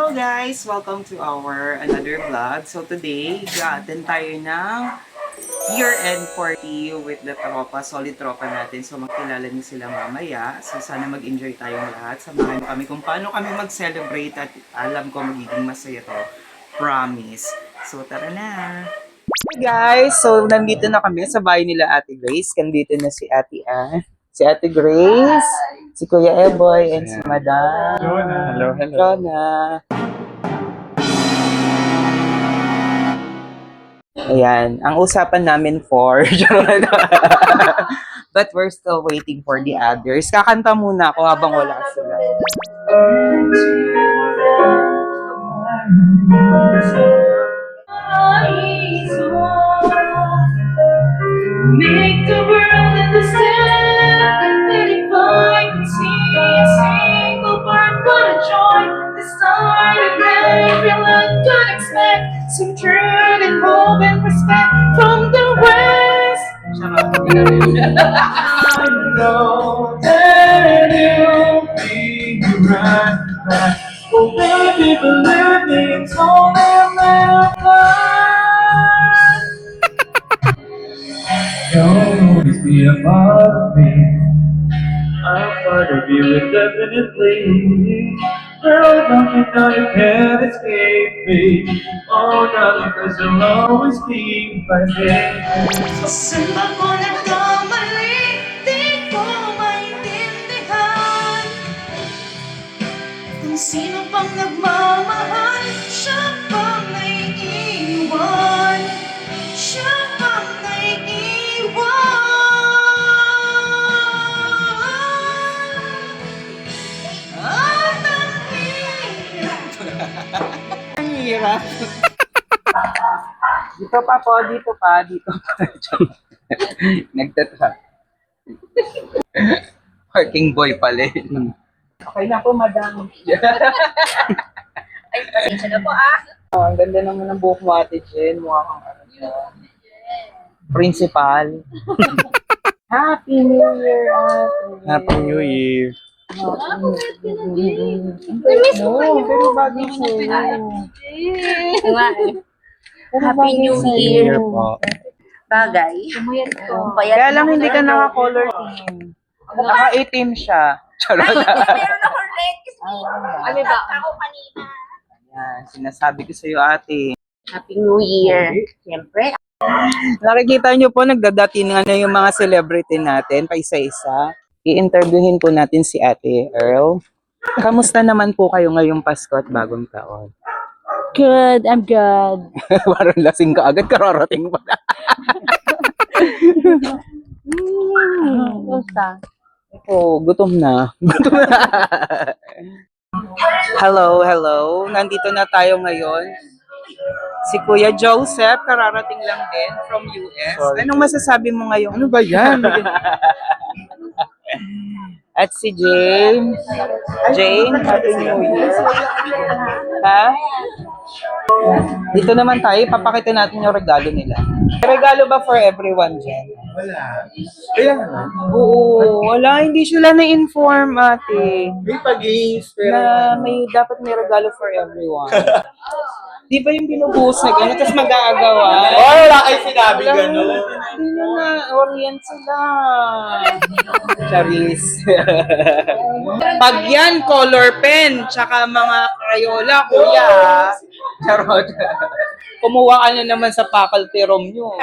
Hello guys! Welcome to our another vlog. So today, ga-attend tayo ng year-end party with the tropa, solid tropa natin. So magkilala niyo sila mamaya. So sana mag-enjoy tayong lahat. Samahan kami kung paano kami mag-celebrate at alam ko magiging masaya to. Promise. So tara na! Hey guys! So nandito na kami sa bahay nila Ate Grace. Nandito na si Ate Ann. Si Ate Grace, si Kuya Eboy, and si Madam. Hello, hello. Rona. Ayan, ang usapan namin for... But we're still waiting for the others. Kakanta muna ako habang wala sila. Make the world understand that if I could see a single word, what a joy this start of everyone could expect some truth and hope and respect from the West. I know that you'll be right back. Oh baby, believe me, it's only a matter of time. You'll always be a part of me. I'm part of you indefinitely. Girl, don't you know you can't escape me? Oh, darling, 'cause you'll always be my baby. Saan ba ko nagkamali? Di ko maintindihan. Kung sino pang nagmamahal, siya pang naiiwan. Siya pang naiiwan. At ang hirap. Ang hirap. Dito pa po, dito pa, dito pa. Nagtatrap. Working boy pala. Okay na po, madam. Ay, pasensya na po ah. Oh, ang ganda naman ng buhok mo, Ate Jen. Mukha kang ano siya. Principal. Happy New Year, Ate. Happy New Year. Pero bagay sa'yo. Happy New Year Year. po. Bagay. Kaya lang hindi ka naka-color team. Naka-itim siya. Charot. Meron ako red. Ano ba? Ako kanina. Yan, sinasabi ko sa'yo, ate. Happy New Year. Siyempre. Nakikita nyo po, nagdadatingan na yung mga celebrity natin, pa isa-isa. I-interviewin po natin si Ate Earl. Kamusta naman po kayo ngayong Pasko at bagong taon? Good, I'm good. Parang lasing ka agad, kararating pa. Basta. Oo, gutom na. Gutom na. Hello, hello. Nandito na tayo ngayon. Si Kuya Joseph, kararating lang din from US. Sorry. Anong masasabi mo ngayon? Ano ba yan? At si James. James, Happy New Year. Ha? Dito naman tayo, papakita natin yung regalo nila. May regalo ba for everyone, Jen? Wala. Kaya nga. Oo, wala. Hindi sila na-inform, ate. May pag-games, pero... Na dapat may regalo for everyone. Di ba yung binubuhos na gano'n, tapos mag-aagawa? Oh, wala kayo sinabi gano'n. Hindi na na-orient sila. Charis. Pag yan, color pen, tsaka mga Crayola, kuya. Charot. Kumuha ka na naman sa faculty room nyo.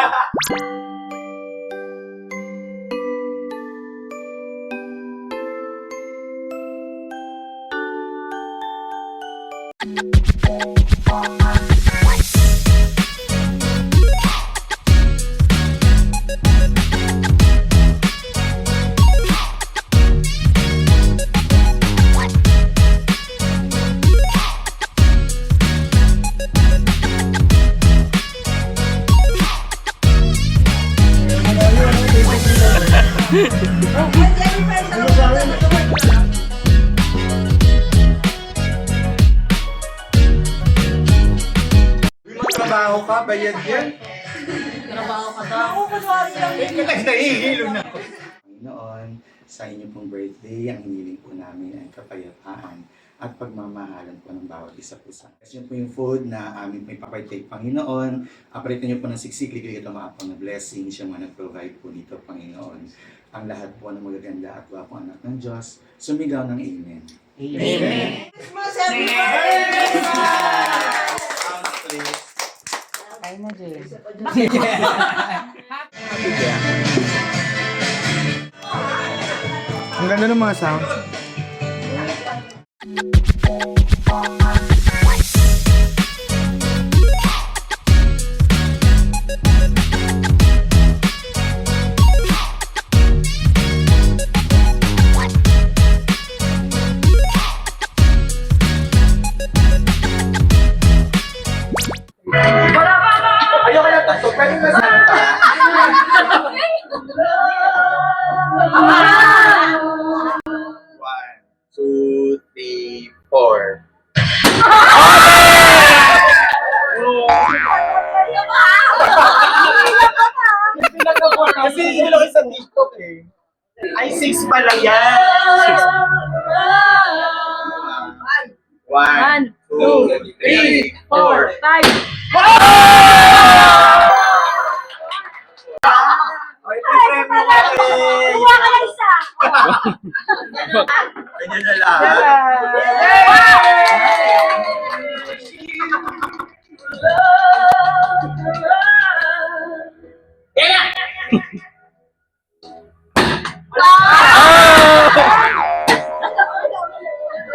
Trabaho ka, bayad yan. Trabaho ka daw. Ako, kunwari lang. Eh, nahihilo na ako. Noon, Sa inyo pong birthday, ang hiniling po namin ay kapayapaan at pagmamahalan po ng bawat isa po sa. Kasi yun po yung food na aming may papaytake Panginoon. Aparitin niyo po ng siksiklig ito mga pang blessing. Siya mga nag-provide po dito, Panginoon. Ang lahat po ng magaganda at wapong anak ng Diyos, sumigaw ng Amen. Amen. Ay na, Jay. Ang ganda ng mga sound. Ayoko na to. Pwede na sa One, two, three, four. Kasi hinilok sa TikTok eh. Ay, 6 pala yan. 1, 2, 3, 4. 5. Kuha ka ng isa. Ganyan na lang. Ano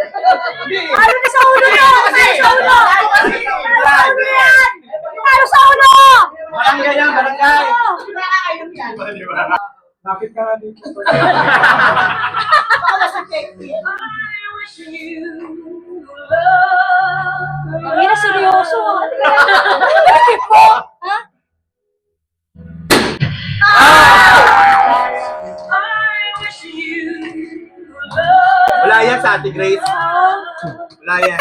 na sa ulo nyo? Ano sa ulo? Ano yan? Ano sa ulo? Barangay yan, barangay. Bakit ka nga dito? Ang ina, seryoso. Bakit po? Ha? Wala yan sa Ate Grace. Wala yan.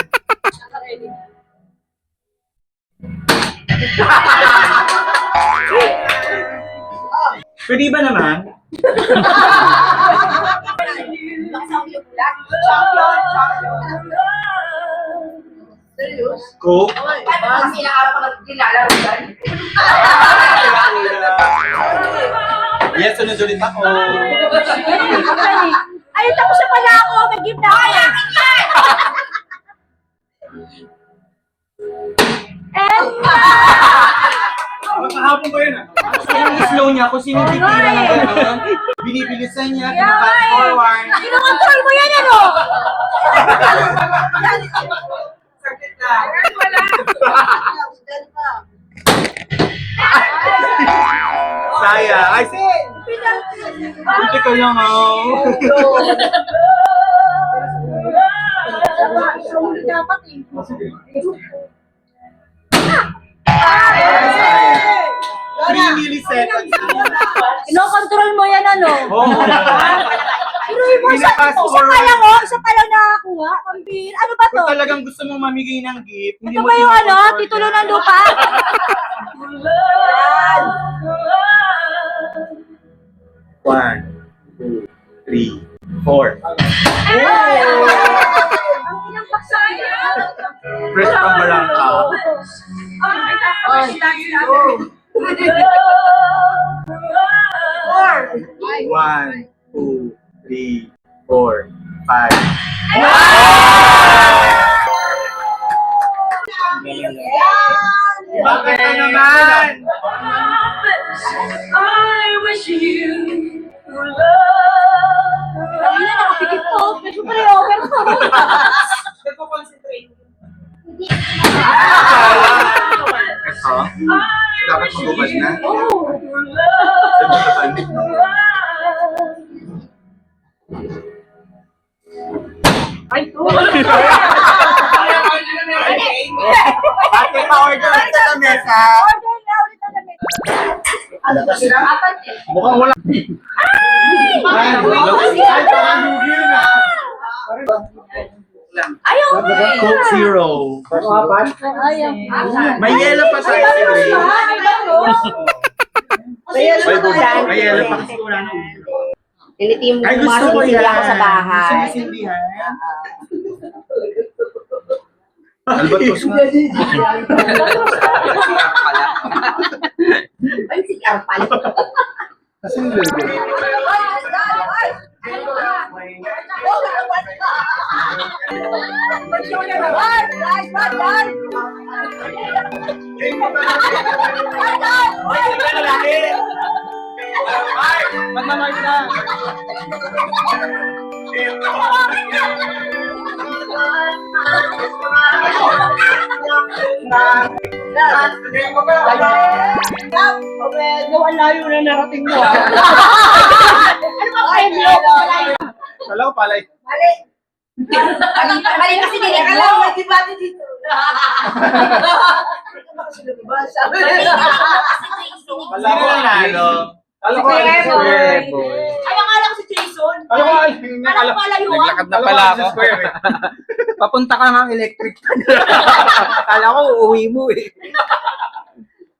Pwede ba naman? Coke? Yes, sunod ulit ako. Ay, tapos na pala ako. May gift na ako. Kahapon ko yun ah. Yung slow niya, kung sino titira ng gano'n, binibilisan niya, fast forward. Kinokontrol mo yan, ano? Saya. Ay, buti ka lang oh. Dapat eh. Saya. 3 milliseconds. Kinokontrol mo yan, ano? Oo. Pero mo, isa Pinapast pa forward. lang, oh. Isa pa lang nakakuha. Pambir. Ano ba to? Kung talagang gusto mong mamigay ng gift, hindi Ito mo ba yung ano? kinokontrol Titulo yan. ng lupa? One, 2, 3, 4. Ang inang paksaya. Fresh pang barangka. One, 2, 3, 4, 5. Bakit ka naman? Ang ina, nakapikit ko. Medyo pre-over ko. Ito? Dapat magubad na? Oh. Ito naman. Ay, to. Ate, pa-order ka sa mesa. Order na ulit na damit. Apat eh. Mukhang wala. Ay, parang lugi na. Ayaw ko eh. Coke Zero. Ayaw. May yellow pa sa ice cream. May yellow pa kasi wala na ulo. Lilitin mo Ay, gusto ko sumasindi yan. ako sa bahay. Sinisindihan. Albatos nga. Ay, si Arpal. Asan yung lego? Magmamahal na. Ang layo na narating mo. Kala ko palay. Mali kasi din. Alam mo, di ba dito? Kala ko nanalo. Kala ko Si Kuya Square Boy. Ay, akala ko si Jason. Kala ko Alam ko pala yun. Naglakad na Kala pala ko ako. si Square eh. Papunta ka ng electric. Kala ko uuwi mo eh.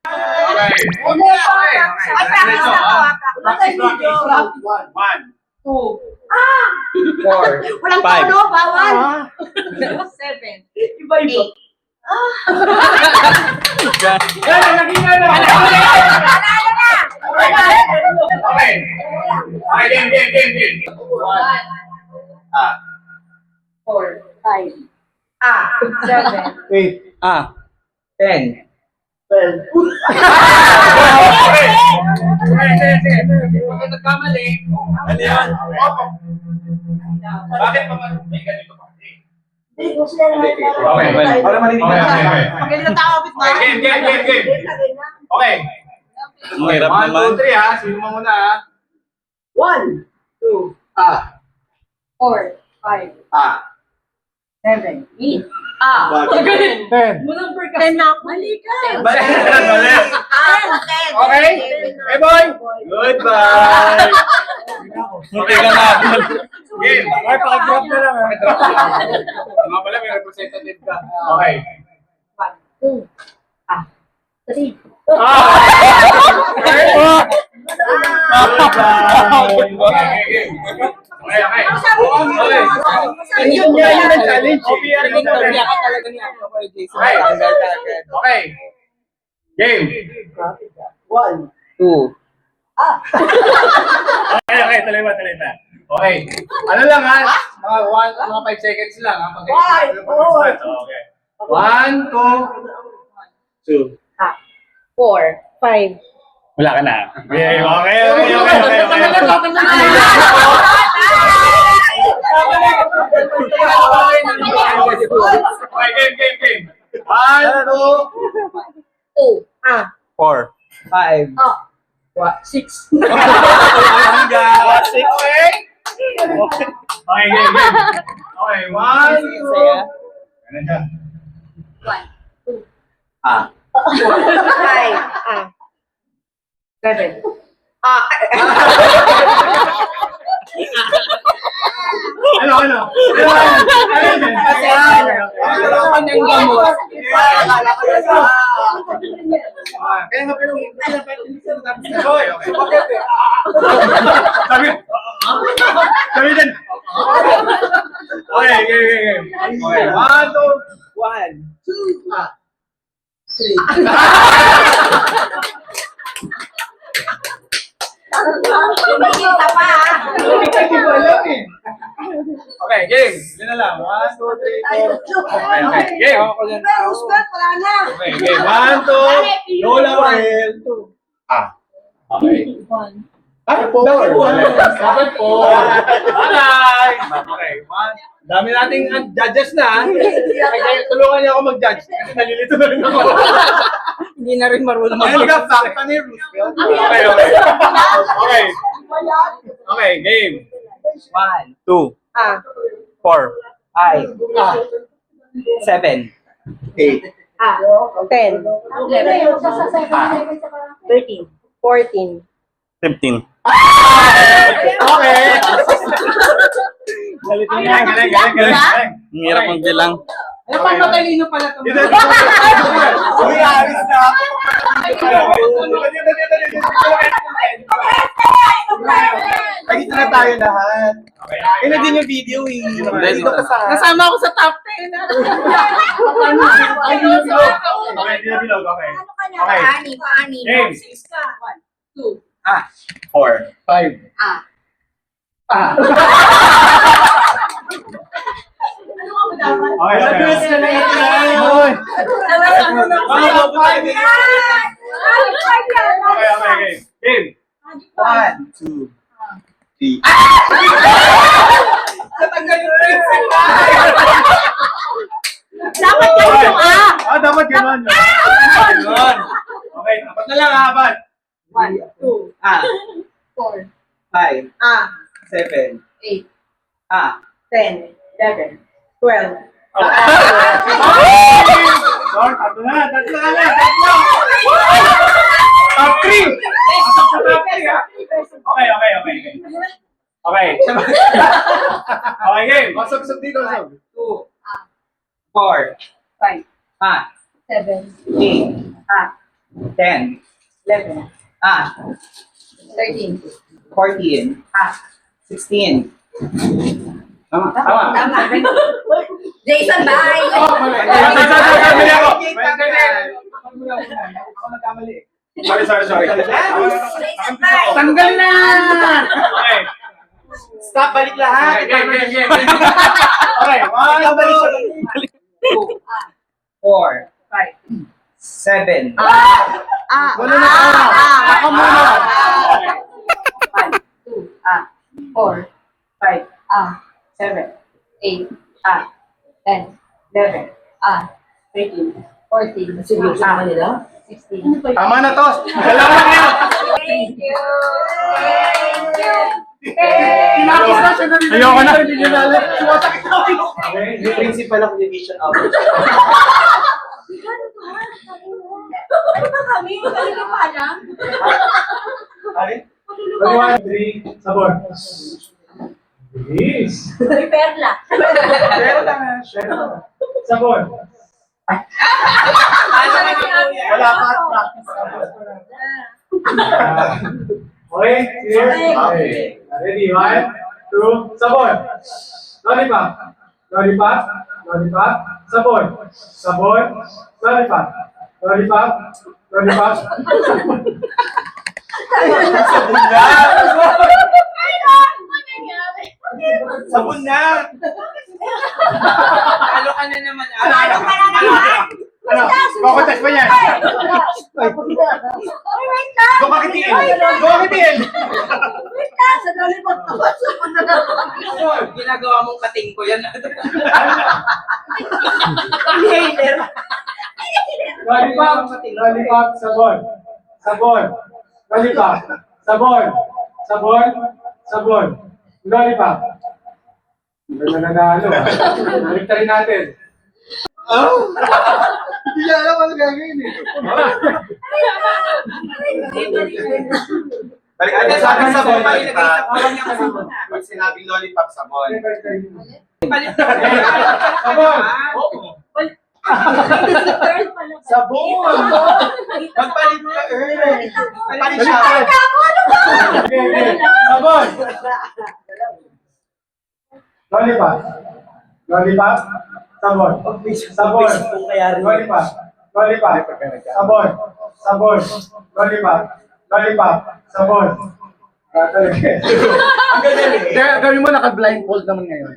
Okay. Hindi po. Ay, practice na to. Practice, practice. 1, 2, 4, Walang 5. tono, bawal. 7. Iba-iba. Yan, naging ano. Okay. Okay, game. 1. 4, 5. 7. 10. 12. Okay. Sige. Pag nagkamali, ano yan? Bakit pa may ganito pa? Okay. Para malinig na. Magaling na tao, kapit ba? Okay, game. Okay. Okay, 1, 2, 3 ha. Sino mo muna ha? 1, 2, 4, 5, 7, 8. Magaling. 10. Number ka. 10 na ako. Mali ka. Mali. Okay? Hey boy! Goodbye! Okay ka na. Game. Okay, pakidrap na lang. Pakidrap na lang. Mga pala, may representative ka. Okay. 1, 2, 3. Okay. Yun ang challenge. Talaga niya ako kay Jason. Okay. Tanggal talaga. Okay. Game. 2. Okay, tuloy ba? Okay. Ano lang ha? Mga 5 seconds lang ha? Okay. 1, 2, 2. 4, 5. Wala ka na. Okay. Okay, game. 1, 2, 4. 5. 6. hanggang 6. Okay. Okay, game. Okay, 1, 2. Ano siya? 5. 7. Ano? Kaya nga pero Sabi din. Okay, game. Okay, 1, Kumikita pa, ha? 2. Okay, game. Yun na lang. 1, 2, 3, 4. Okay, game. Pero, Roosevelt, wala na. Okay, game. 1, 2. Lola Rael. Okay. Dapat po. Bye! Okay, 1. Dami nating judges na. Kaya tulungan niyo ako mag-judge. Kasi nalilito na rin ako. Hindi na rin marunong Ayun ka, fact ni Roosevelt. Okay. Okay, game. 1, 2, 4, 5, 7, 10, 8, 11, 13, 14. 15. Okay. Galing. Ang hirap magbilang. Dapat matalino pala ito. Uy, alis na ako. Ay, dito na tayo lahat. Ina din yung video eh. Dito ka sa... Nasama ako sa top 10. Ay, di na bilog. Okay, di na bilog. Okay. Ano ka na? Okay. Ani. Game. 6 ka. 1, 2. 4, 5. Ano ka ba dapat? Okay, okay. Okay, okay. Game. 1, 2, 3. Natanggal yung pencil. Dapat kayo yung Dapat gano'n. Gano'n. Okay, apat na lang apat. 1, 2, 4, 5, 7, 8, 10, 11, 12. Tatlo na. Top 3! Okay. Okay, game. Masab-sab dito. 2, 4, 5, 7, 8, 10, 11, 13. 14, 16. Tama. Jason, bye! Ako nagkamali. Sorry. Jason, bye! Tanggal na! Okay. Stop, balik lahat. Game. Okay, 1, 2, 4, 7. Wala na ka. Ako muna. 1, 2, 4, 5, 7, 8, 10, 11, 13, 14, 16. Tama na to. Dalawa na yan. Thank you! Tinapos na siya na rin. Ayoko na. Sumasakit na ako. Yung principal of division office. Ano ba kami? Galing ka pa lang? Ay? Matulungan. 1, 3, sabon. Bilis. May perla. Pero tama. Sabon. Wala pa at practice. Okay, clear? Okay. Ready? 1, 2, sabon. Lollipop. Sabon. Lollipop. Sabon na! Talo ka na naman. Ano ka na naman? Ano? Kukontes pa yan? Ay, wait lang! Kumakitiin! Wait lang! Sa lollipop ko. Ginagawa mong kating ko yan. Lollipop, sabon. Lollipop, sabon. Lollipop. Hindi na nanalo. Balik rin natin. Hindi niya alam ano gagawin eh. Balik natin sa akin sabon. Balik sa bawang niya kasi. Pag sinabing lollipop, sabon. Balik Sabon! Girl pala. Sabon! Magpalit ka, Earl. Palit siya. Okay. Sabon! Lollipop. Sabon. Lollipop. Lollipop. Sabon. Gawin mo naka-blindfold naman ngayon.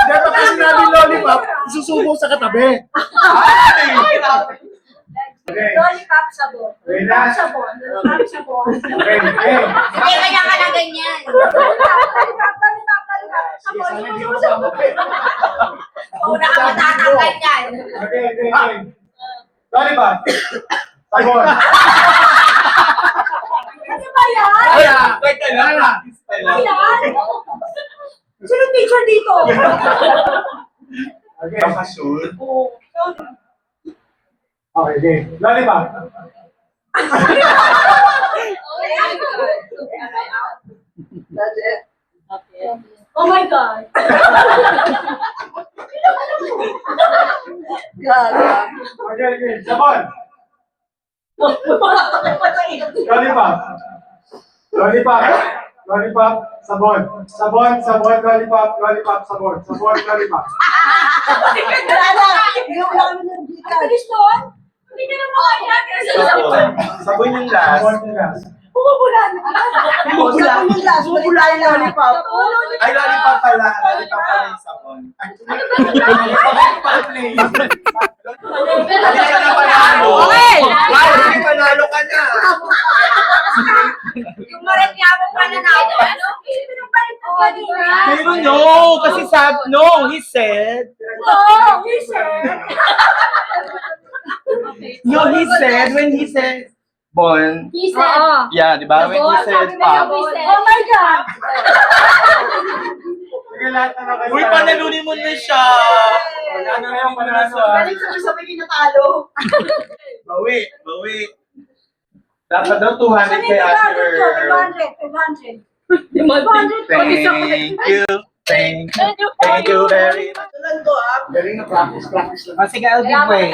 Dapat kasi sinabi lollipop, isusubo sa katabi. Okay. Lollipop sabon. Ready na? Lollipop sabon. Okay. Hindi kaya ka na ganyan. Lollipop sabon. Una ka matatanggal yan. Okay. Lollipop. Sabon. Ano ba yan? Wait ka lang. Ano yan? Sino teacher dito? Okay. Oo. Okay, game. Lollipop. That's it. Okay. Oh my God. Okay, sabon. Lollipop. Lollipop. Lollipop, sabon. Sabon, sabon, lollipop, lollipop, sabon. Sabon, lollipop. Wala na. Hindi ko kami ng gikas. Ang bilis doon? Hindi ka na makaya. Sabon. Sabon yung last. Sabon yung last. Bumubula na. Bumubula yung last. Bumubula yung lollipop. Ay, lollipop pala. Lollipop pala yung sabon. Ay, lollipop play. Hindi ka na panalo. Okay. Wow, hindi panalo ka na. Yung mareklamo pa na natin. Ano? Hindi nang balik ko kanina. Pero no, kasi he said. No, he said. No, when he said, Bon. He said. Yeah, di ba? When he said, Pop. Oh my God. Sige, lahat na kayo. Uy, panalunin mo na siya. Wala na kayo, panalo. Balik sa isa may natalo. Bawi, bawi. Dapat daw 200 kay Asher. 500. Thank you. Thank you very much. Galing na practice lang. Oh, sige, I'll give way.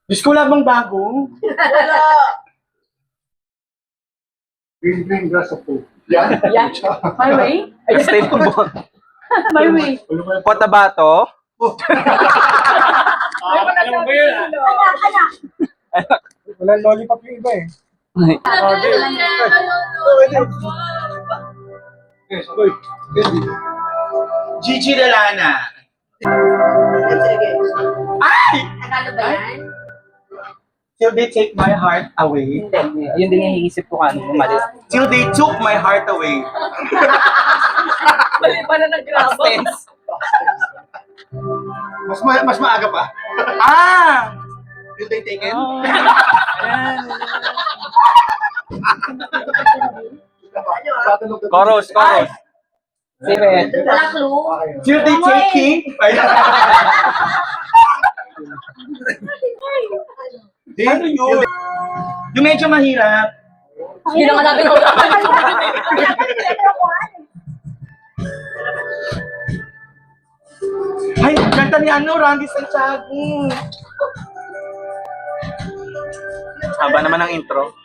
Diyos ko, labang bago. Green grass of food. Yan? My way? Ay, stay mo mo. My way. Kota ba to? Alam mo ba yun? Anak. Walang lollipop yung iba eh. Yes, boy. Gigi Delana. Ay! Ano ba yan? Till they take my heart away. Yun din yung iisip ko kanina, umalis. Till they took my heart away. Mali pa na nag-grabo. Mas maaga pa. Ah! Till they take it. Oh. Ayan. Chorus. Sige. Wala clue. Till they take it. Ano yun? Yung medyo mahirap. Hindi naman natin ko. Ay, kanta ni Randy Santiago. Haba naman ang intro.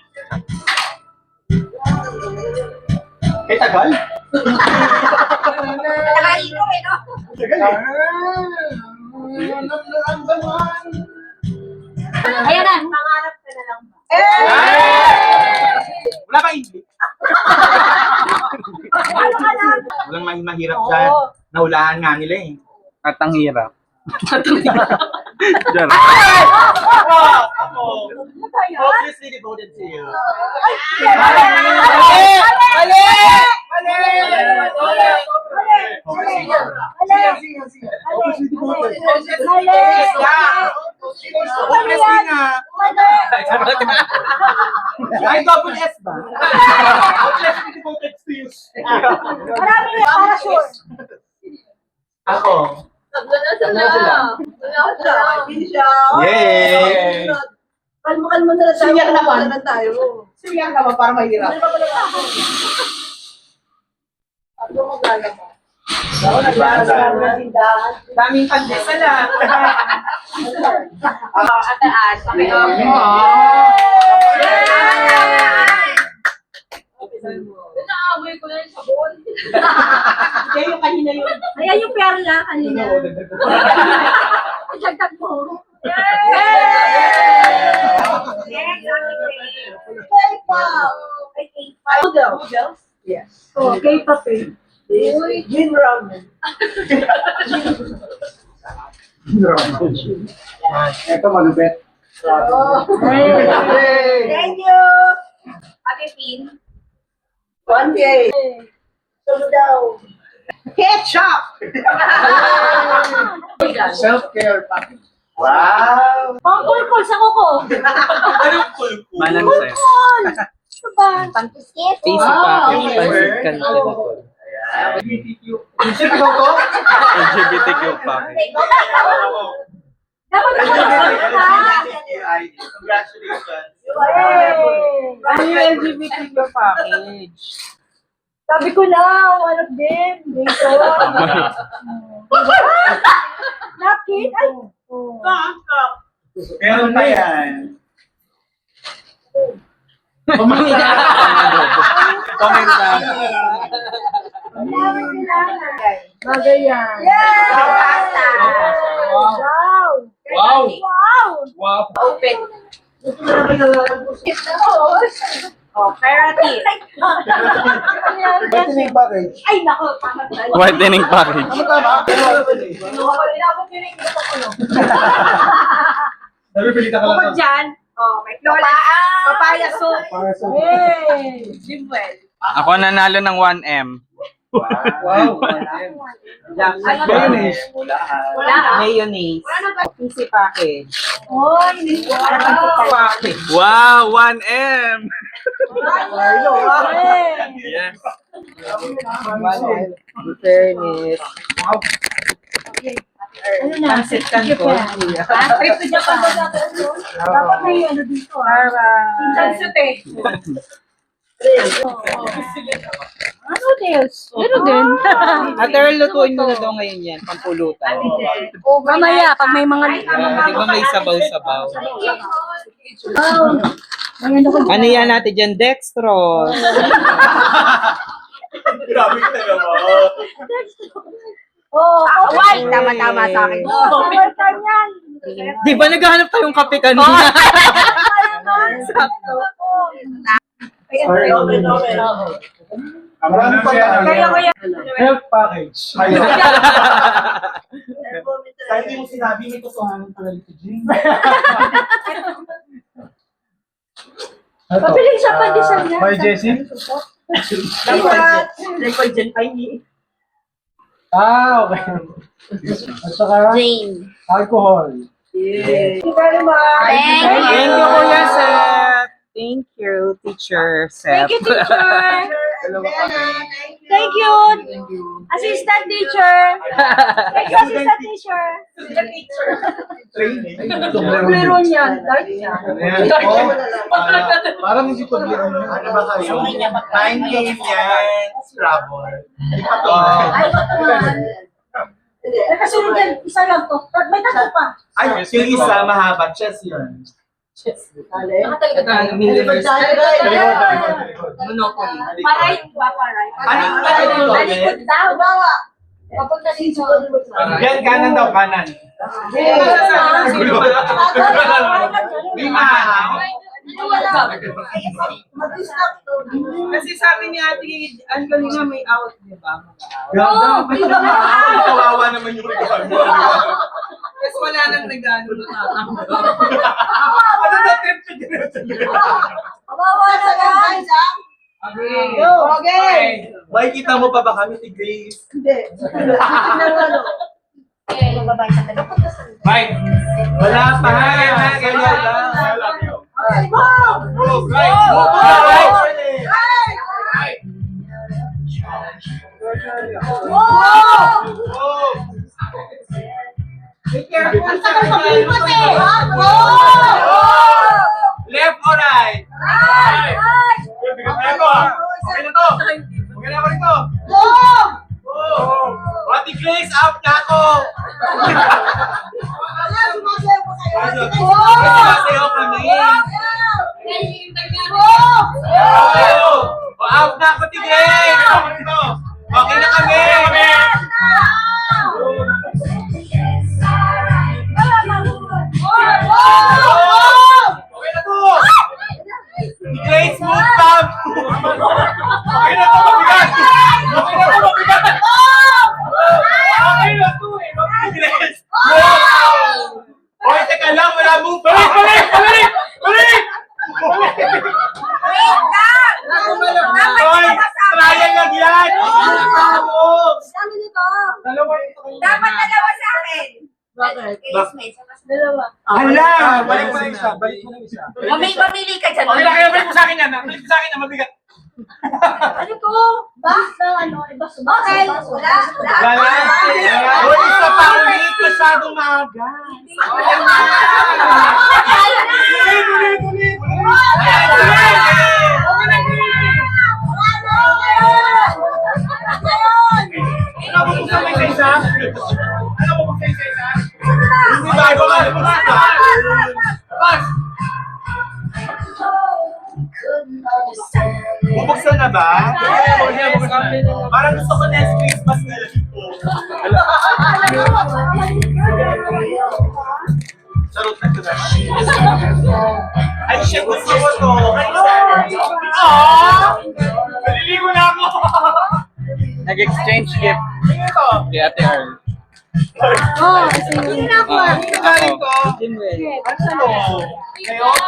Eh, tagal. Nakahilo eh, no? Tagal eh. Ayan na. Pangarap ka na lang ba? Wala ba English? Walang mahirap dyan. Nahulaan nga nila eh. At ang hirap. Diyan. Ako! Hopelessly devoted to you. Hopelessly nga. Ay, double S ba? Hopelessly devoted to you. Marami na para sure. Ako. Yay! Kalma-kalma na lang tayo. Siyak naman. Siyak naman para mahirap. Ano maglalaba? Daming pandesal ah. Ataas. Naamoy ko na yung sabon. Kaya yung kanina yun. Ayan yung perla kanina. Dagdag mo. K-pop. Yes. Oh, K-pop eh. Gin ramen. Ito malupit. Thank you. Ate Pin. 1K. Solo daw. Ketchup! Self-care package. Wow! Pangkulkul sa kuko. Anong kulkul? Malansa. Ano ba? Pantiskip. Tasty package. Pansit canton. Isip ikaw to? LGBTQ package. Dapat ako Congratulations. Ano yung LGBTQ package? Sabi ko na, one of them. Dito. Cupcake? Ay! Meron pa yan. Komenta. Bagay yan. Yeah! Pasta. Wow! Wow! Wow! Wow! Open. Oh, keratin. Whitening package. Ay, nako, tama tayo. Whitening package. Napipilitan ka lang. Bukod dyan, may papaya soup. Para sa... Yay! Jimwell. Ako nanalo ng 1M. Wow! Mayonnaise. Wala. Mayonnaise. Easy package. Oh, hindi ko alam. Package. Wow! 1M! Yay! Yes. Fairness. Ano na? Pansit canton. Trip to Japan ba dapat? Dapat may ano dito. Sansute. Ano Deus? Meron din. At Earl, lutuin mo na daw ngayon yan, pampulutan. Mamaya, pag may mga... Di ba may sabaw-sabaw? Oh. Ano yan natin dyan? Dextrose. Grabe ka naman. Oh, white. Tama-tama sa akin. Oh, white yan. Di ba naghahanap tayong kape kanina? Marami pa yan. Kaya ko yan. Milk package. Ayun. Kahit yung sinabi nito sa hangin pala dito, Jing. Pabiling siya pa design niya. By Jessie? Record dyan pa niya. Okay. At saka, Jane. alcohol. Thank you very much. Thank you, Kuya Seth. Thank you, Teacher Seth. Thank you, teacher. Thank you. Assistant teacher. Thank you, assistant teacher. Meron yan. Dark yan. Ayan. Oh, parang hindi ko bilang yun. Ano ba kayo? Mind game yan. Scrabble. Ay, ba't naman? Kasunod yan, isa lang to. May tatlo pa. Ay, yung isa mahaba. Chess yun. Ito, ano, Millionaires. Monopoly. Paray, paray. Ano? Talikod daw. Kapag nalinsuan mo sa... Yan, kanan daw, kanan. Lima. Kasi sabi ni Ate Angelina may out, di ba? Ganda. Kawawa naman yung regalo. Kasi wala nang regalo na Ano na trip to Jerusalem? Kawawa na guys. Okay. May kita mo pa ba kami si Grace? Mike! Wala pa. Ganyan lang. Move, right! Move, right! Left or right? Okay na to. Okay na ako rito. Ate Grace, out na ako. Sumasayaw kami. Out na ako, Ate Grace. Okay na kami. Okay na to. Ate Grace, move up. Okay na to, mabigat. Okay na to, mabigat. Okay na to, Ate Grace. Hoy, teka lang, wala move. Balik! Hoy, trial lang yan. Dapat dalawa sa akin. Dalawa. Hala! Balik mo na isa. Balik mo na isa. Mamili ka dyan. Okay lang, kaya balik mo sa akin yan. Balik mo sa akin na mabigat. Ano ko? Box na ano? Baso. Okay. Wala. Wala. Hoy, isa pa ulit. Masyadong maaga. Ano mo kung sa isa? Ano mo kung sa isa? Bubuksan na ba? Parang gusto ko next Christmas na lang ito. Charot na ito na. Ay, shit, gusto ko to. Naliligo na ako. Nag-exchange gift Ano ito? kay Ate Earl. Oh, sige na ako. Galing to. Ano to? Ngayon?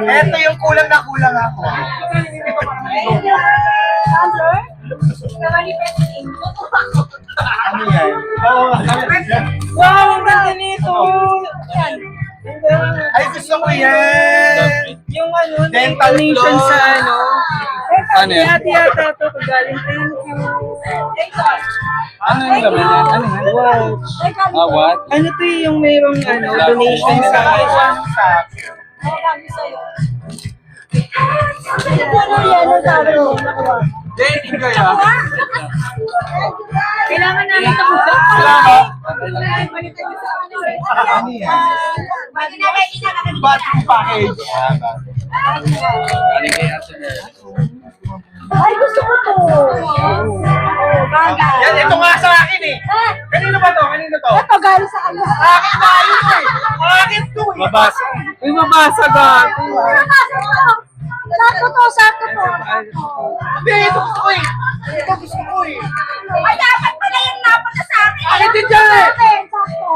Ito yung kulang na kulang ako. Ano yan? Wow, ang ganda nito! Ay, gusto ko yan! Yung ano, Dental donation floss. sa ano. Ano yan? Ate yata ito, kagaling. Thank you. Ano yung laman yan? Ano yan? Wow. What? Ano to yung mayroong ano, donation sa Ano yan? Ang sabi mo? Dating kaya? Kailangan namin ito. Salamat! Ano yan? Ba't package? Galing kay Ate Earl. Ay, gusto ko to. Bagay. Yan, ito nga sa akin eh! Kanino ba to? Kanino to? Ito, galing sa kanya. Akin ba yun eh! Akin to eh! Mabasa. Uy, mabasa ba? Sakto to, sakto to. Hindi, ito gusto ko eh! Ito gusto ko eh! Ay, dapat pala yung napunta sa akin. Alin din dyan eh? Sakto.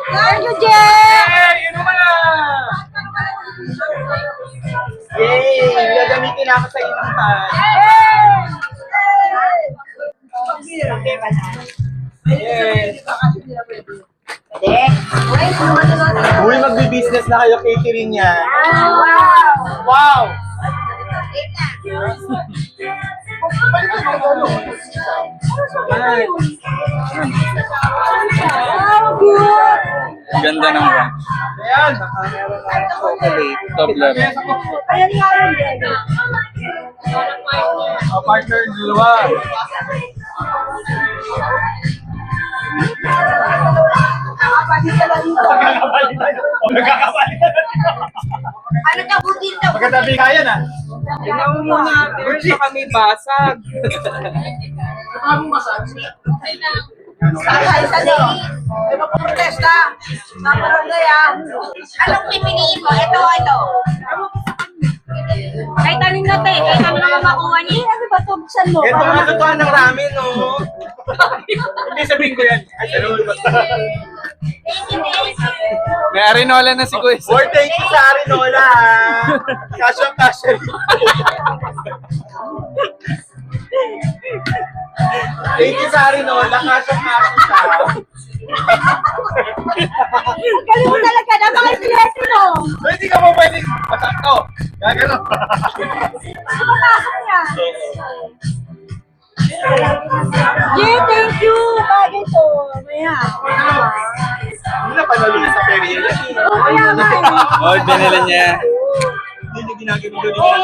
Thank you, Jen. Eh, yun naman ah! Yay! Gagamitin namin sa ilang tayo. Uy, magbi-business na kayo catering yan. Wow! Ang ganda ng one. Ayan! Toblerone. Ayan nga yun, Jen. Partner, dalawa. Ano ka, butin na? Magkatabi kaya na. Tingnan mo muna natin, baka may basag. Sakay sa daily. May magprotesta. Sa barangay ah. Anong pipiliin mo? Ito. Kahit anong natin, kahit ano naman makuha niya. Ano ba ito? Buksan mo? Ito ang natutuhan ng ramen, no? Hindi sabihin ko yan. Ay, sabihin ko. May arinola na si Kuya. Or thank you sa Arinola. Kasya. Thank you sa Arinola. Kasya. Ang galing mo talaga. Napaka-intelligent mo. Hindi ka mo pwedeng masakto. Gagano. Napapasok niya. Jay, thank you. Bagay to. Maya. Hindi na panalo sa period. Kaya nga eh. Oh, binila niya. Hindi niya ginagawa doon.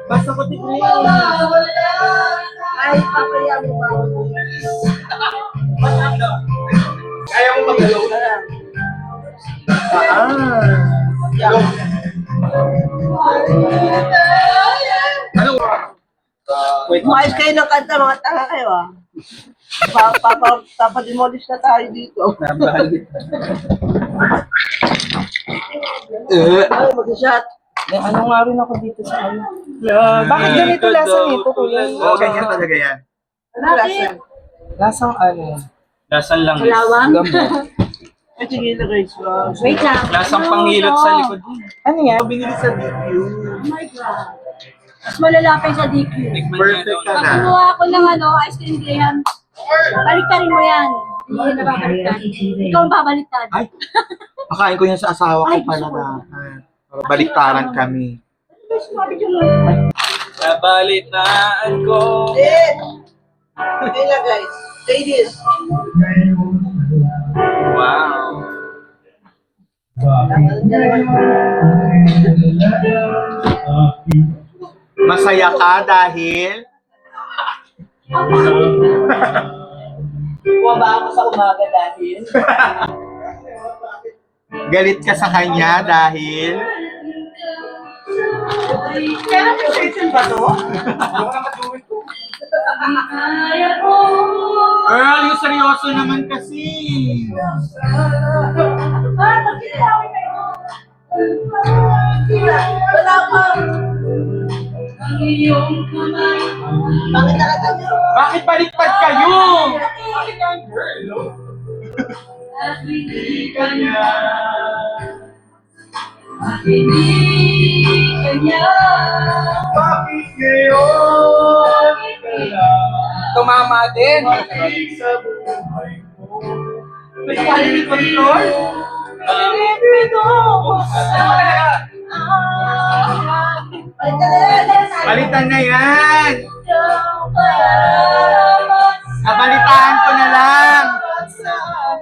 Basta ko tignan. Ay, papaya mo ba? Kaya mo magalaw na. Ano? Wait. Umayos kayo ng kanta, mga tanga kayo ah. Papademolish na tayo dito. Ay, mag-shot. Ano nga rin ako dito sa ano? Bakit ganito lasa nito, kuya? Oo, ganyan talaga yan. Bakit? Lasang ano? Lasang lang. Kalawang? Ay, sige na guys. Wait lang. Lasang panghilot sa likod. Ano yan? Binili sa DQ. Oh my God. Mas malalapay sa DQ. Perfect ka Pag na. kumuha ako ng ice cream graham, baliktarin mo yan. Hindi yun nababaliktad. Ikaw ang babaliktad. Ay, pakain ko yan sa asawa ko pala dapat. Baliktaran kami. Nabalitaan ko. Okay na guys. Ladies. Wow. Masaya ka dahil? Bumaba ako sa umaga dahil. Galit ka sa kanya dahil? Kaya sensation ba to? Earl, yung seryoso naman kasi. Wala pa. Bakit nakatayo? Bakit baliktad kayo? Bakit ngayon ka lang Tumama din. sa buhay mo? May quality control? Balitan na yan. Nabalitaan ko na lang. Dapat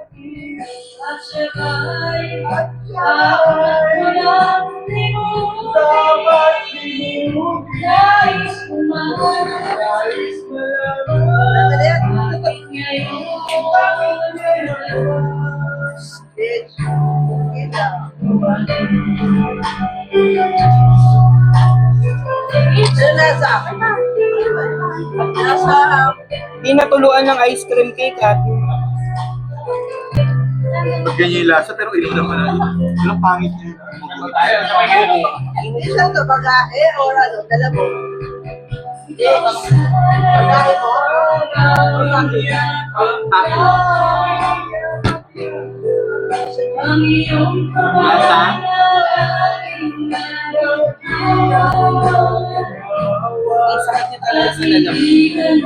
Di natuluan ng ice cream cake at Ganyan yung lasa, pero inom naman na. Walang pangit niya. Isang to babae or ano, dala mo? Babae mo? Lasa? ang sakit niya talaga sa lalamunan.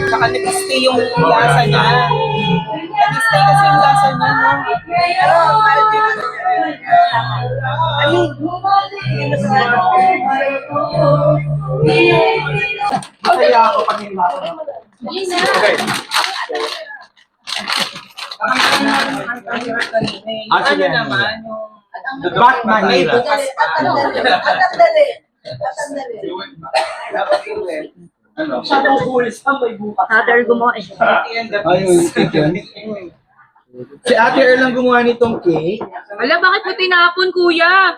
Tsaka nag-stay yung lasa niya. Nag-stay kasi yung lasa niya, no? Pero, mahal din mo Masaya ako pag hindi ako. Okay. Ah, sige. Ano naman yung... Ba't mahirap? Bukas pa. Atandali. Atandali. Siya mo bulis pa, may bukas. Father gumawa eh. Si Ate Earl lang gumawa nitong cake. Alam, bakit mo tinapon, kuya?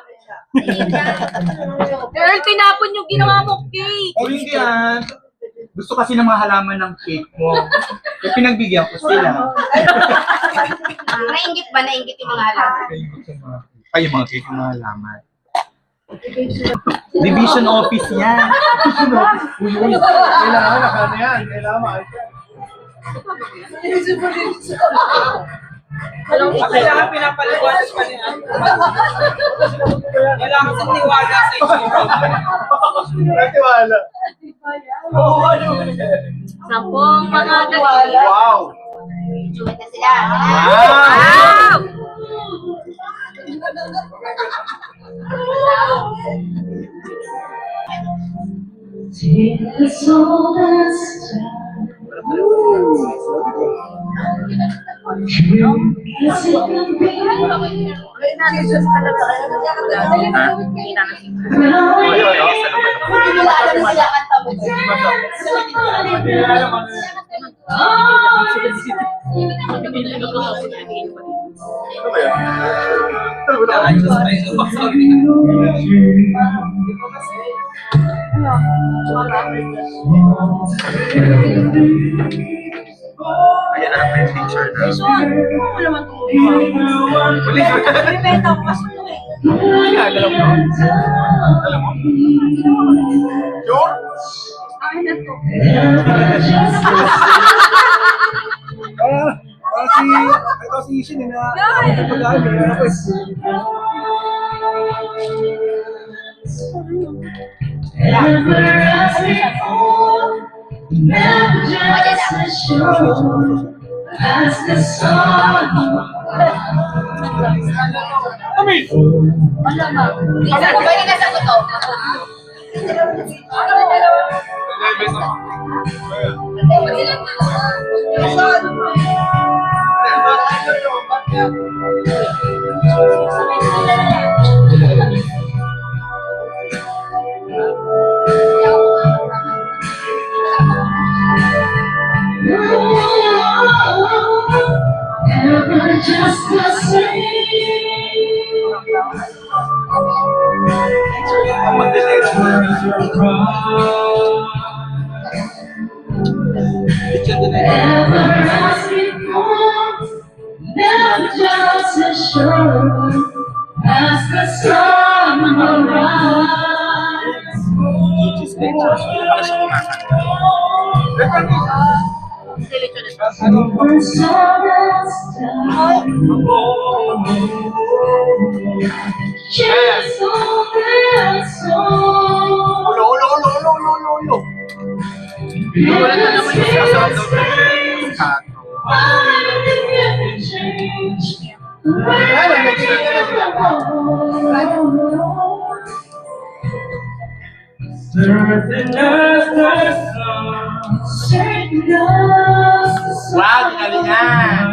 Earl, tinapon yung ginawa mo cake. O hindi yan. Gusto kasi ng mga halaman ng cake mo. Kaya pinagbigyan ko sila. Nainggit ba? Nainggit yung mga halaman? Ay, yung mga cake ng mga halaman. Division office yan. Kailangan nakano yan. Kailangan maayos yan. Kailangan pinapaliwanag pa niya. Kailangan sa tiwala sa isip. Natiwala. Sampung mga dalawa. Wow! Enjoy na sila. Wow! Ayan na lang yung picture na. Alam mo? Alam mo? Sure? Ito si Ishin na pag-aaral. Ano ko Isa ko ba yung nasa buto? Wow, ginalingan!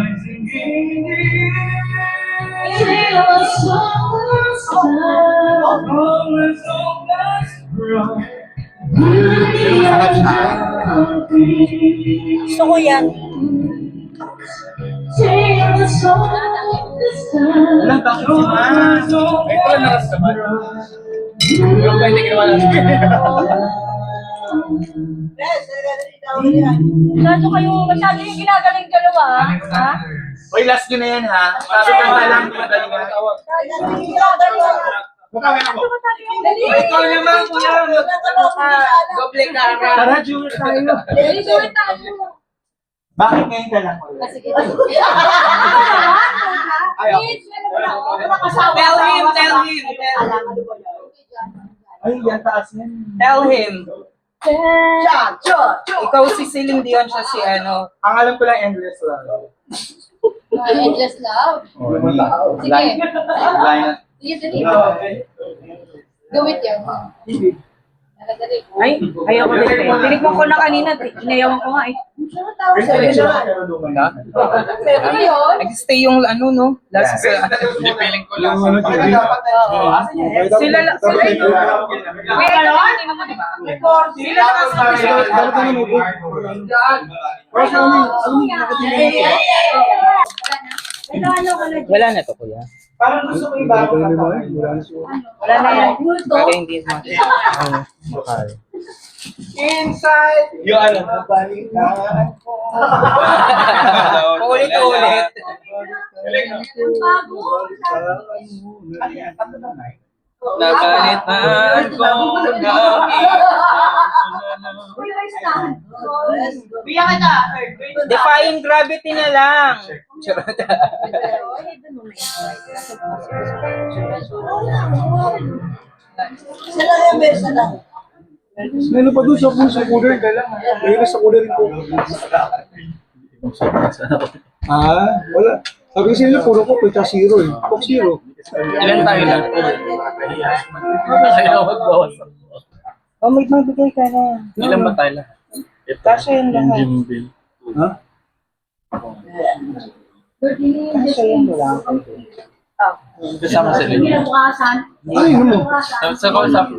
Gusto ko yan. Walang bakit si Ma. Ay, ito lang nakasaman. Yung pwede ginawa natin. Masyado yung ginagaling dalawa, ha? Uy, last yun na yan ha. Sabi ka nga lang, magalingan. Ikaw naman, kuya. Doble camera. Tara, Jewel tayo. Bakit ngayon ka lang ulit? Tell him. Ay, yan taas yan. Tell him. Ikaw si Celine Dion, siya si ano. Ang alam ko lang, endless lang. Endless love. Sige. Line. Sige, dali. Gawit yan. Dali. Ay, ayaw ko din. Tinikman ko na kanina. Inayawan ko nga eh. Ano yun? Nag-stay yung ano, no? Last sa... Hindi, feeling ko lang. Sila lang. Wait, ano? Hindi naman, di ba? Sila lang ang Wala na to, kuya. Parang gusto ko iba ako Wala na yan. Bagay hindi mo. Inside! Yung ano, nabalikan ko. Ulit-ulit. Ano yan? Tatlo na na. Nabalitan ko Defying gravity na lang. Meron pa doon sa puso cooler ka lang. Meron sa cooler ko. Wala. Sabi ko sila, puro ko, pita zero eh. Coke zero. Ilan tayo na? Ayaw magbawas. Oh, may magbigay ka na. Ilan ba tayo lahat? Kasha yun lahat. Ha? Kasha yun lang. Kasama sa linya. Ay, ano mo? Sa kausap.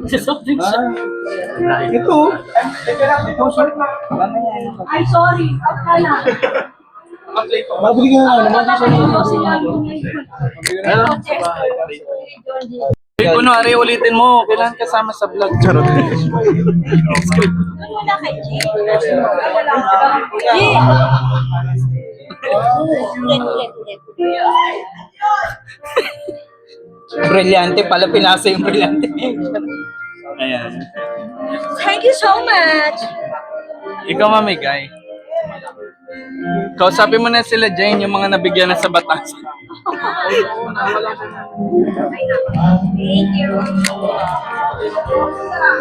Ito. Ay, sorry. Out ka na. Mabili ka na naman sa Kunwari, ulitin mo. Kailangan kasama sa vlog. Charot. Doon muna kay G. G! Ulit. Brilyante pala, pinasa yung brilyante. Ayan. Thank you so much. Ikaw, Mami Guy. Kausapin mo na sila dyan, yung mga nabigyan na sa batas. Thank you.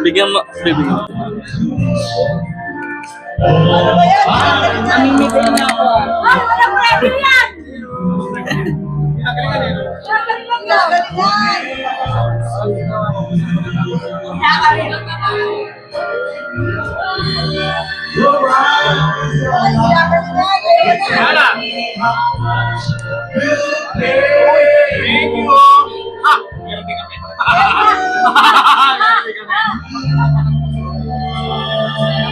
Bigyan mo. Bibigyan mo. Namimigay na ako. Ah, walang premyo yan! Galingan! Thank you! Ah! Meron din kami. Meron din kami.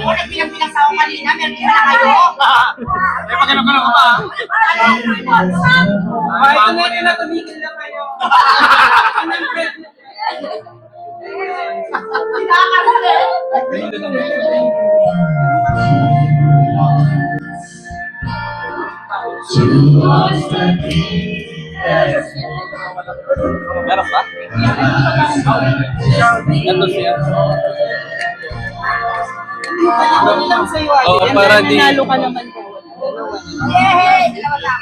Ako, nagbilang-bilang sa ako kanina, meron din na kayo. Ay, pagkano-kano ka ba? Ay, ito na, tumigil na kayo. Meron ba? Ito siya. Oo, para di... Nanalo ka naman po. Yay! Dalawa lang.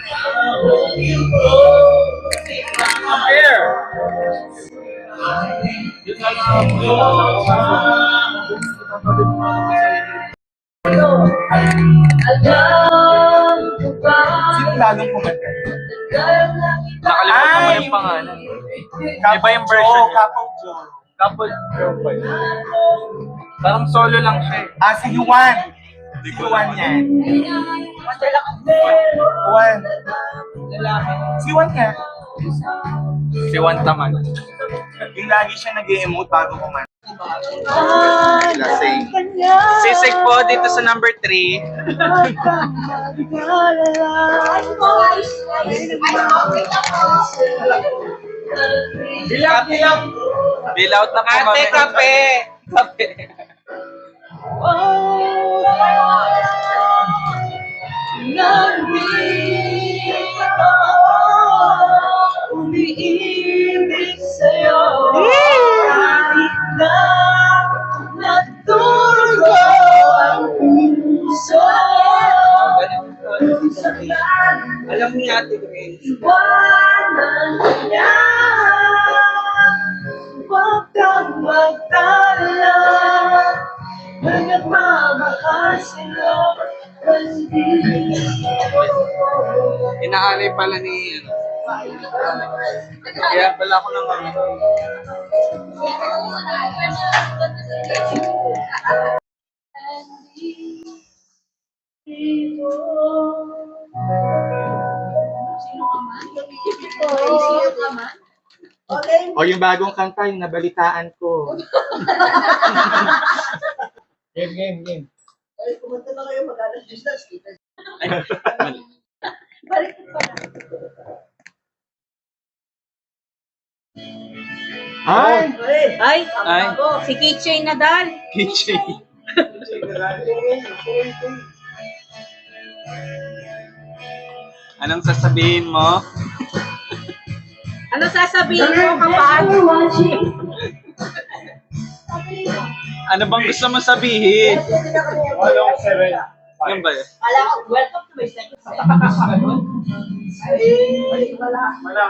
Here! Sino lagong kumanta? Nakalimutan mo yung pangalan. Iba yung version niya. Couple Joe. Couple. Parang solo lang siya eh. Ah, si Juan. Si Juan yan. Juan. Si Juan nga. Si Juan Taman. Yung lagi siya nag-emote bago kumanta. Lasing. Sisig po dito sa number 3. Bill out na po, ma'am. Ate, kape! Kape. Umiibig sa'yo kahit na natulog ang puso. Alam ni Ate Grace. Iwanan niya, huwag kang magtala. Nagmamahal sila, hindi. Inaalay pala ni... Kaya pala ako nang Okay. O yung bagong kanta, yung nabalitaan ko. Game. Ay, pumunta na kayo, mag-alas 10 na. Ay, mali. Balik ko pa. Ay! Ay, Ay. si Kitchen Nadal. Kitchen. Anong sasabihin mo? Ano sasabihin mo, kapal? Ano bang gusto mo sabihin? Walong 7. Ano ba yun? Kala ko, welcome to my second set. Ay, wala. Wala.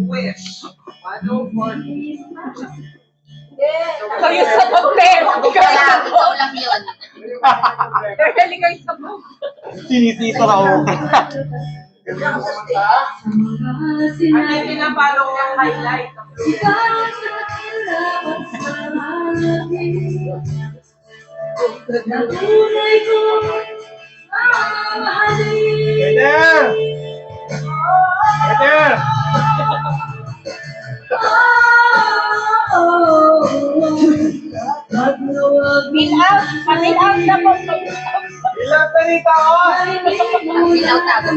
Wish. 140. Yeah. Kayo sa hotel. Ikaw lang yun. Galing kayo sa hotel. Sinisita ako. Ano yung pinapalo ng highlight? Bill out. Pa-bill out na po. Ilang talita ko? Bilaw na ako.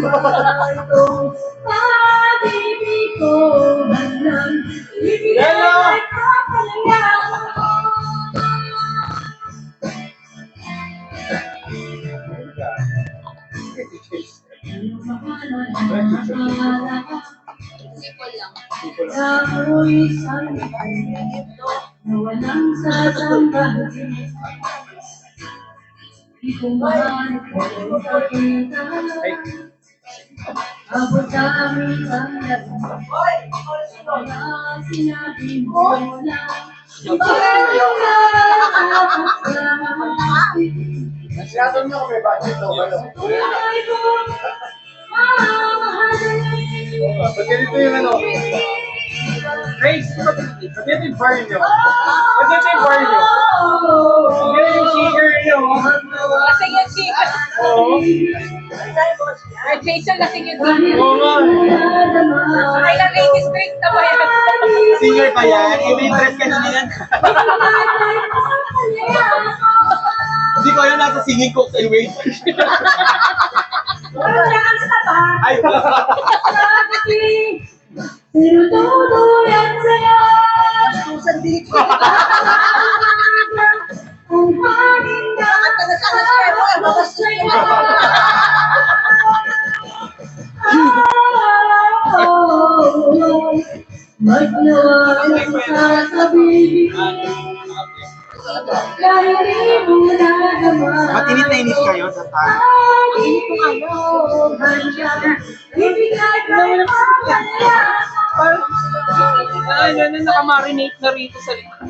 Simple lang. Walang sasambahan. Abot kami ang sinabi mo na Sinasabi niyo kung may budget daw kayo. Ba't ganito yung ano? Grace, ba't ganito yung bar niyo? Ba't ganito yung bar niyo? Ba't ganito yung shaker niyo? Kasi yung sikat. Oo. Jason lasing yun din. Oo nga. Ay, na ladies break na ba yan? Singer pa yan? May interest ka na yan. Hindi ko alam nasa singing cooks and waiters. Ay, Sinututuyan sa'yo ang hangin na sa'yo. Magnawa ang sasabihin kahit di mo nalaman. ba't init na init kayo sa time? Ay, na nakamarinate na rito sa likod.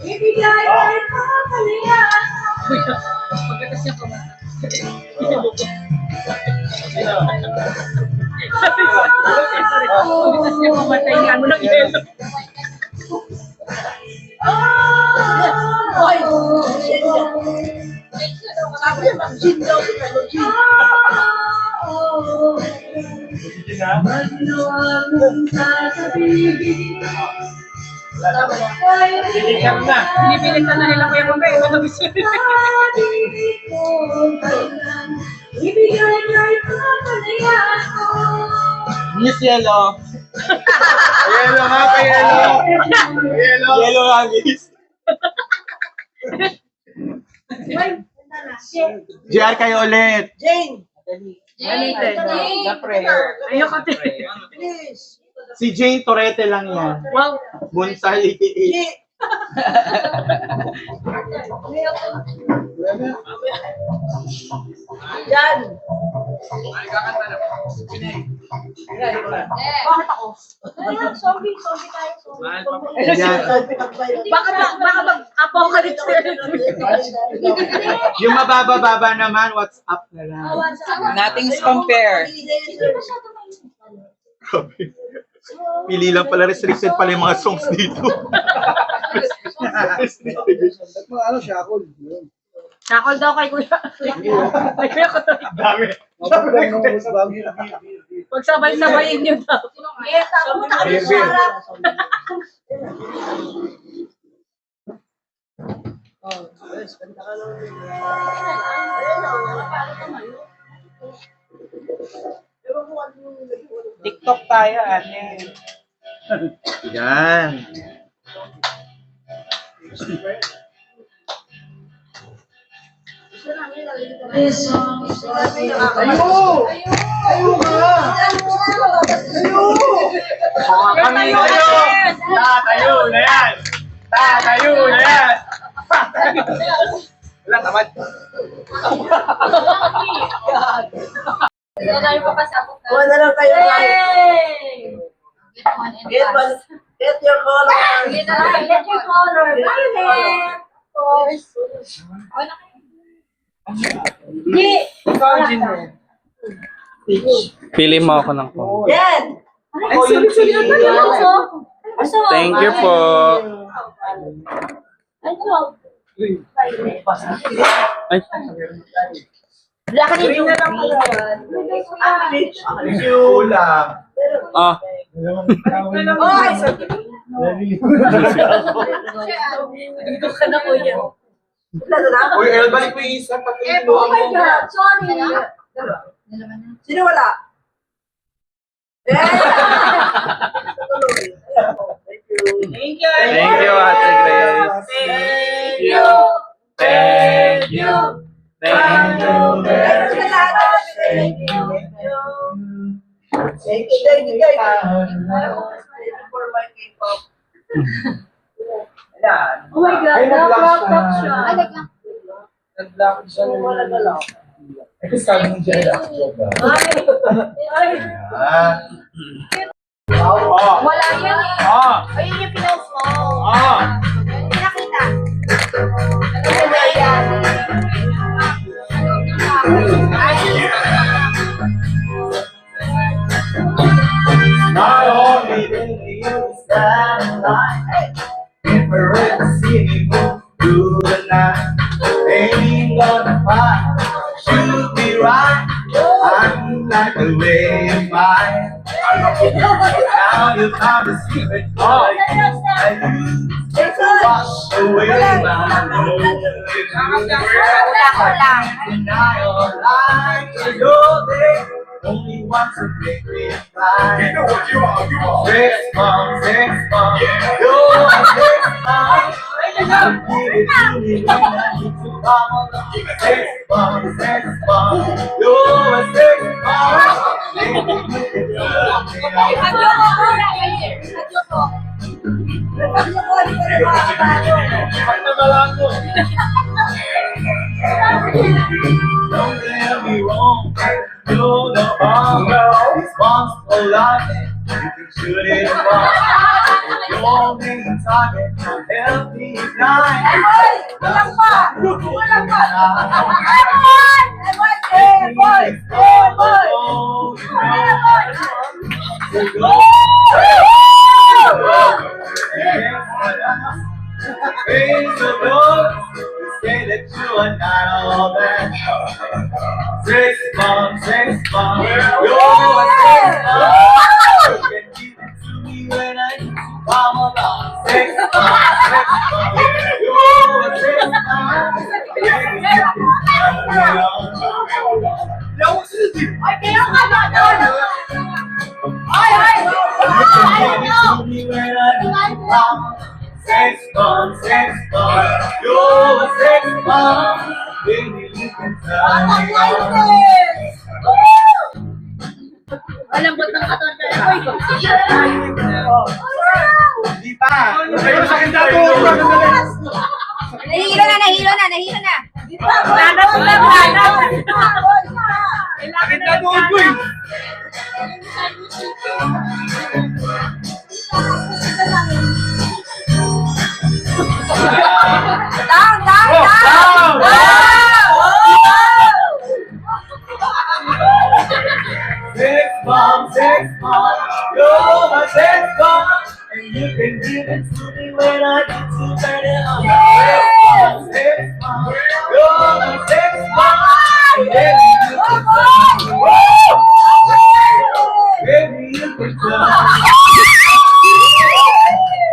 Ibigay ay papalayan. Pagkakas niya kumata. Pagkakas niya kumatay nga mo ng yelo. Sabi niya, mag-gin daw siya, mag-gin. Pilihan na. Pinipilit na nila kuya Kumbay. Ano gusto nila? Ibigay ay papalayan ko. Miss Yellow. Yellow nga pa Yellow. Yellow. Yellow nga miss. JR kayo ulit. Jane, The prayer. Ayoko din. please. Si Jane Torete lang yan. Wow. Bonsai 88. Jane. Yan. Bakit ako? Ayun, zombie tayo. Yan. Baka mag-apocalypse Yung mababa-baba naman, what's up na lang. Nothing's compare. Pili lang pala, restricted pala yung mga songs dito. Ano siya ako? Sakol daw kay kuya. Kay kuya ko to. Dami. Pagsabay-sabayin nyo daw. Yes, ako na kami sa harap. TikTok tayo, ano. Yan. Kami tayo! Tatayo na yan! Tatayo na yan! Wala naman. Wala tayo papasabot na. Kuha na lang kayo. Get one and Get one. pass. Get your color. Get na lang. Get your color. Violet. Wala kayo. Pili mo ako ng phone. Yan. Ay, sulit-sulit na tayo. Thank you po. Ano? Ay, Wala ka dito. Yula. ah, Oy! Dito ka na, kuya. Wala na lang. Uy, El, balik mo yung isa. Oh my God, sorry. Dalawa na. Sino wala? Eh! Thank you. thank you, Ate Grace. Thank you. Thank you. Thank you. Meron sa lahat. Thank you. Thank you, thank you, guys. Thank you for my K-pop. Oh my God, nakaka-talk siya. Ay, lang. Nag-lock siya. Wala na lang. Wala yan eh. Ayun yung pinost mo. Pinakita. Ano ba yan? we're in the city, move through the night. Ain't gonna fight, should be right. I'm like the way you find. Now you found a secret boy. I used to wash away my load. Deny your life to your day. Only want to make me fly. You know what you are. Sex bomb, you're a sex bomb. Give it to me when I need to bomb. Sex bomb, you're a sex bomb. Baby, you can love Don't get me wrong, you're the bomb. These bombs are live, you can shoot it wrong. You're main target, help me ignite. Walang pa! Walang pa! Praise the Lord, say that you are not all that. Sex bomb, you're a sex bomb. You can give it to me when I need to bomb along. Sex bomb, you're a sex bomb. Baby, you can turn me on. Ay, kaya ka ba doon? Ay! You can give it to me when I need to bomb. Sex bomb, you're a sex bomb. Baby, you can turn me on. Malambot ng katawan ka. Di pa. Ayun, sa ganda to. Nahihilo na. Sakit na doon ko eh. Down! Sex bomb, you're my sex bomb. And you can give it to me when I need to turn it on. Sex bomb, you're my sex bomb. Baby, you can turn me on. Baby, you can turn me on.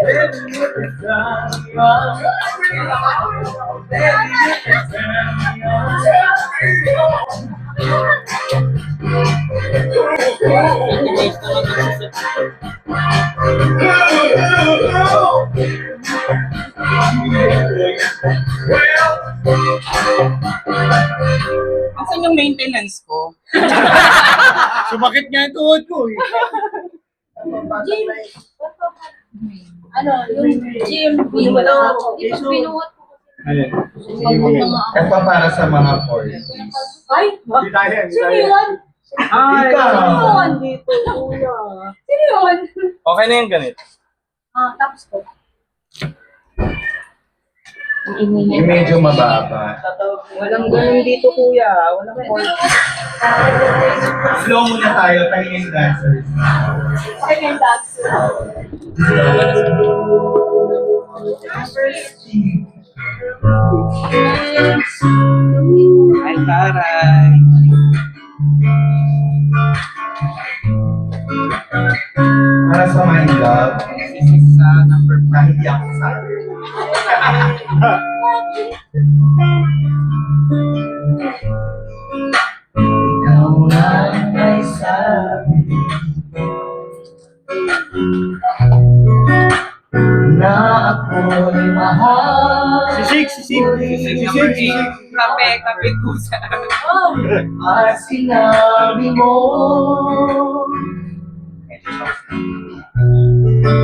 Baby, you can turn me on. Baby, you can turn me on. Asan yung maintenance ko? Sumakit nga yung tuhod ko eh. Ano, yung gym, binuot. Ito binuot ko. Ito para sa mga 40s. Ay! Hindi tayo. Sino yun? Ay, Ikaw. Dito, kuya. Sino yun? Okay na yung ganito. Tapos ko. Yung medyo mababa. walang ganun dito, kuya. Walang Slow muna tayo, pahingin dancers. Okay, may dance. Ay, taray. Para sa my love, This is number 5. nahihi ako sa akin. Ikaw lang ay sabi na ako'y mahal. Sisig. Kape po sa... At sinabi mo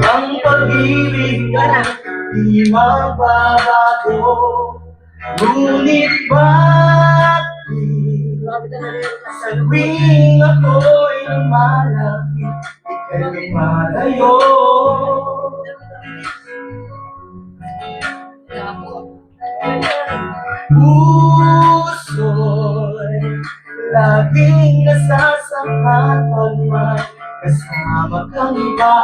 ang pag-ibig ay di magbabago. Ngunit bakit sa tuwing ako'y lumalapit, ika'y malayo? Puso'y laging nasasaktan pag may kasama kang iba.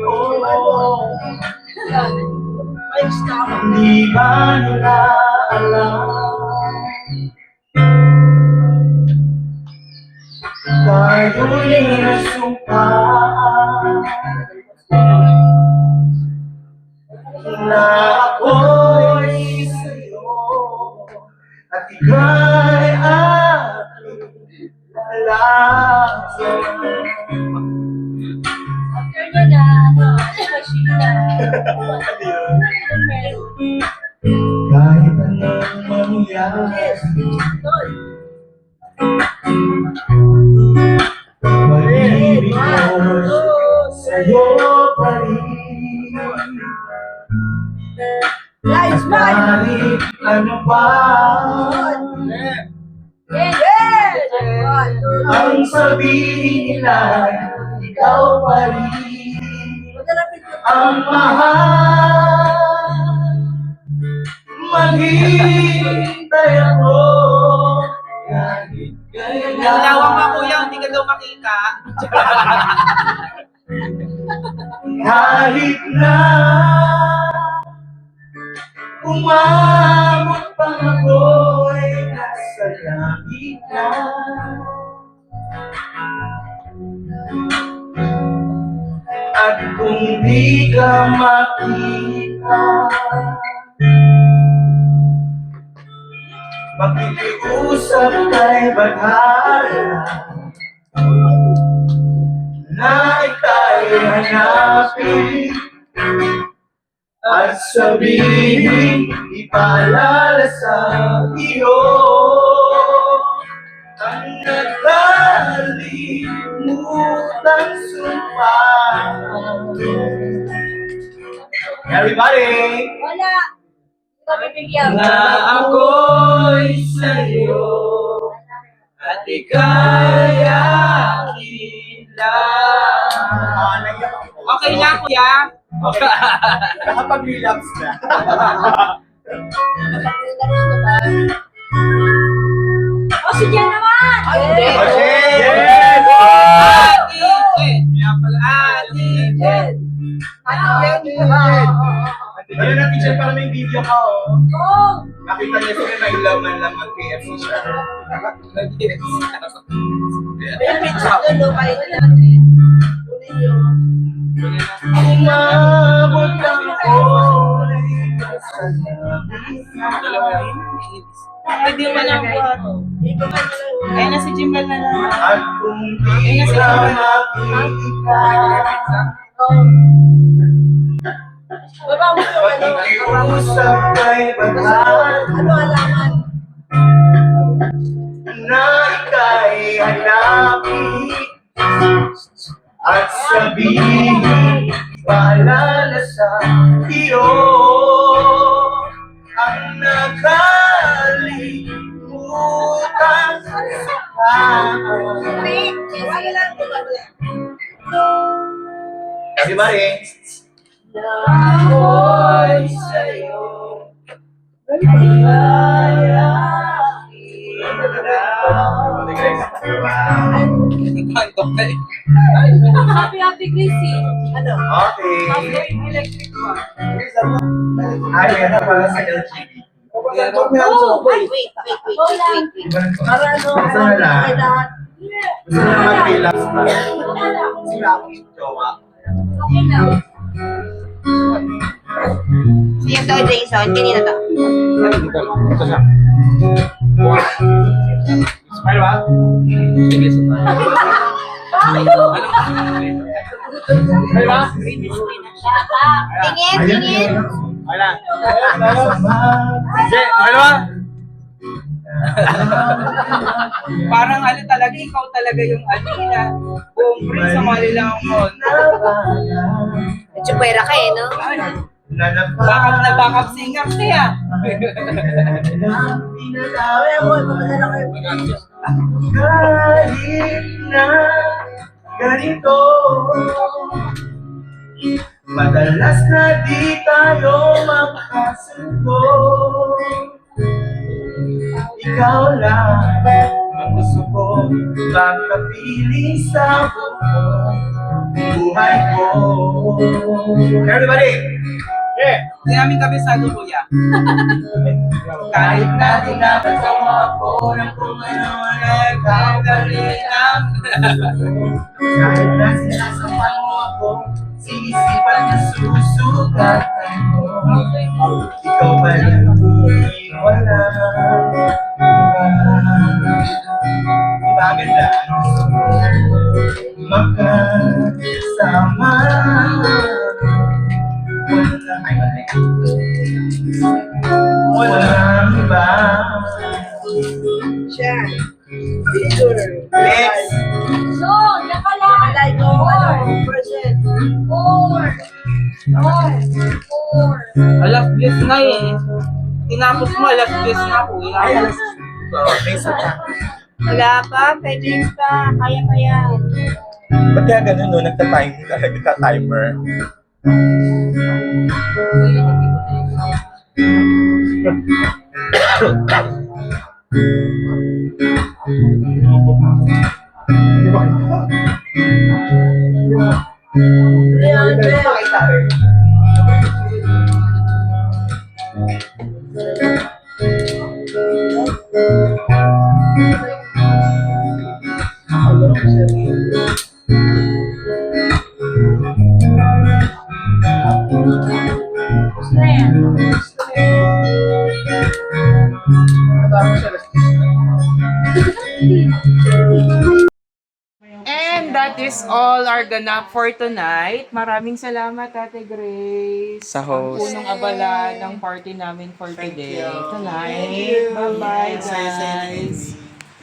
Oh, Hindi ba nila alam? Tayo'y nasumpaan na ako'y sa'yo at ika'y aking lalaki. After niya na, Sheila. Kahit anong mangyari, pag-ibig ko sa'yo pa rin. Kahit ano pa ang sabihin nila, ikaw pa rin ang mahal. Maghihintay ako kahit Nalawang pa kuya, hindi ka daw makita. kahit na umabot pa ako'y nasa langit na. At kung di ka makita, makikiusap kay Badhara na ika'y hanapin at sabihin, ipaalala sa iyo ang nagkalimutang sumpa. Everybody! Wala. Kami bigyan. Na ako'y sa'yo at ika'y akin lang. Okay lang kuya. Okay. Nakapag-relapse na. O, si Jen naman! Yes! Ate Jen. Kaya pala, Ate Jen. Ayun na, teacher, para may video ka, oh. Oh! Nakita niya sila may laman lang mag-KFC siya. Umabot ang ako'y nasa langit. Hindi mo lang po. Ayun na si Jimbal na lang. At kung di ka makita, makikiusap kay Badhara na ika'y hanapin at sabihin, paalala sa iyo ang nakalimutan sa Everybody! Ako'y sa'yo at ika'y Happy Gracie. Ano? Okay. Electric pa. Ay, yan na pala sa LGB. Oh, ay, wait. Para ano, Gusto na lang. ay lahat. Gusto na mag-relax pa. Sila akong jowa. Okay na. Sige to, Jason. Kanina to. Smile ba? Smile ba? Tingin. Wala. Sige, smile ba? Parang ano talaga, ikaw talaga yung Alina. Buong prince, sumali lang ako. Chupera ka eh, no? Backup na backup singer siya. Kahit na ganito, madalas na di tayo makasundo. Ikaw lang ang gusto ko magkapiling sa buhay ko. Everybody! Yeah. Hindi namin kabisado, kuya. Kahit na tinapasama ako ng kung ano ang nagkagalinang. Kahit na sinasapan mo ako, sinisipan na susugatan mo. Ikaw pa rin wala. Diba ang ganda? Makasama. Walang iba. Next. So, nakalakad. Alay ko, ano, present. Four. Alas 10 na eh. Tinapos mo, alas 10 na po. Wala pa, 5 minutes pa. Kaya pa yan. Ba't kaya ganun, no? Nagka-timer. Gusto na yan. And that is all our ganap for tonight. Maraming salamat, Ate Grace. Sa host. Punong abala ng party namin for today. Tonight. Thank you. Bye-bye, Excited. guys.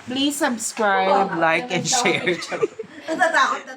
Please subscribe, like, and share. Natatakot na.